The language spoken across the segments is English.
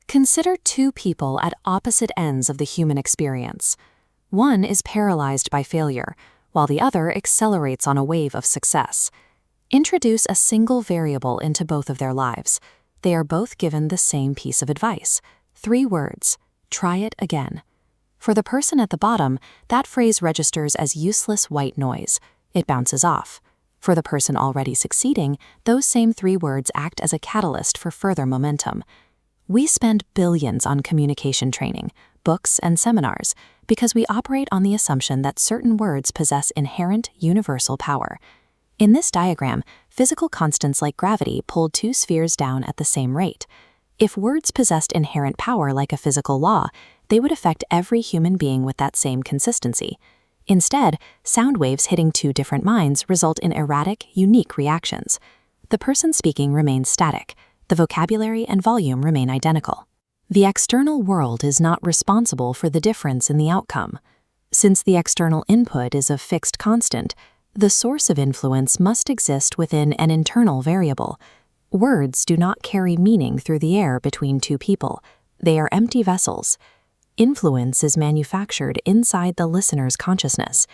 Consider two people at opposite ends of the human experience. One is paralyzed by failure, while the other accelerates on a wave of success. Introduce a single variable into both of their lives. They are both given the same piece of advice. 3 words: try it again. For the person at the bottom, that phrase registers as useless white noise. It bounces off. For the person already succeeding, those same 3 words act as a catalyst for further momentum. We spend billions on communication training, books, and seminars because we operate on the assumption that certain words possess inherent universal power. In this diagram, physical constants like gravity pulled 2 spheres down at the same rate. If words possessed inherent power like a physical law, they would affect every human being with that same consistency. Instead, sound waves hitting 2 different minds result in erratic, unique reactions. The person speaking remains static. The vocabulary and volume remain identical. The external world is not responsible for the difference in the outcome. Since the external input is a fixed constant, the source of influence must exist within an internal variable. Words do not carry meaning through the air between 2 people. They are empty vessels. Influence is manufactured inside the listener's consciousness.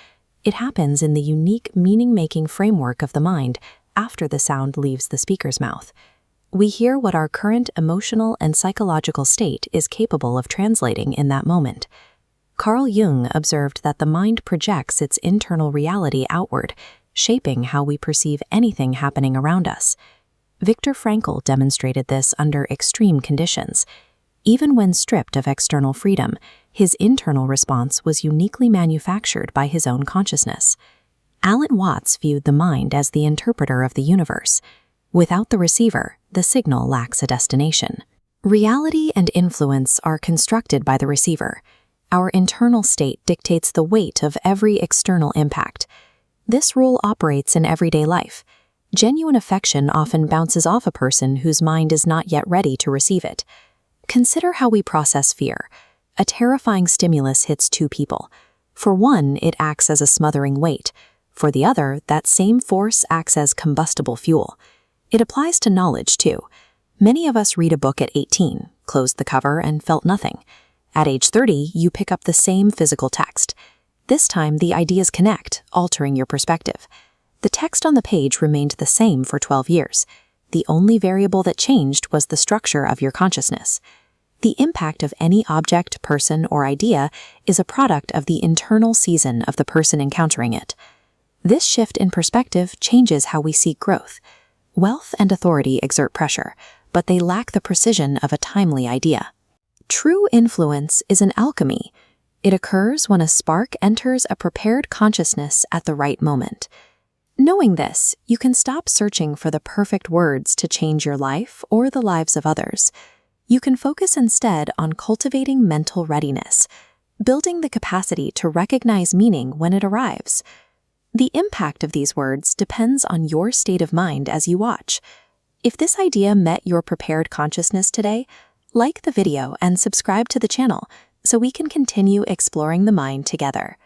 It happens in the unique meaning-making framework of the mind after the sound leaves the speaker's mouth. We hear what our current emotional and psychological state is capable of translating in that moment. Carl Jung observed that the mind projects its internal reality outward, shaping how we perceive anything happening around us. Viktor Frankl demonstrated this under extreme conditions. Even when stripped of external freedom, his internal response was uniquely manufactured by his own consciousness. Alan Watts viewed the mind as the interpreter of the universe. Without the receiver, the signal lacks a destination. Reality and influence are constructed by the receiver. Our internal state dictates the weight of every external impact. This rule operates in everyday life. Genuine affection often bounces off a person whose mind is not yet ready to receive it. Consider how we process fear. A terrifying stimulus hits 2 people. For one, it acts as a smothering weight. For the other, that same force acts as combustible fuel. It applies to knowledge, too. Many of us read a book at 18, closed the cover, and felt nothing. At age 30, you pick up the same physical text. This time, the ideas connect, altering your perspective. The text on the page remained the same for 12 years. The only variable that changed was the structure of your consciousness. The impact of any object, person, or idea is a product of the internal season of the person encountering it. This shift in perspective changes how we see growth. Wealth and authority exert pressure, but they lack the precision of a timely idea. True influence is an alchemy. It occurs when a spark enters a prepared consciousness at the right moment. Knowing this, you can stop searching for the perfect words to change your life or the lives of others. You can focus instead on cultivating mental readiness, building the capacity to recognize meaning when it arrives. The impact of these words depends on your state of mind as you watch. If this idea met your prepared consciousness today, like the video and subscribe to the channel so we can continue exploring the mind together.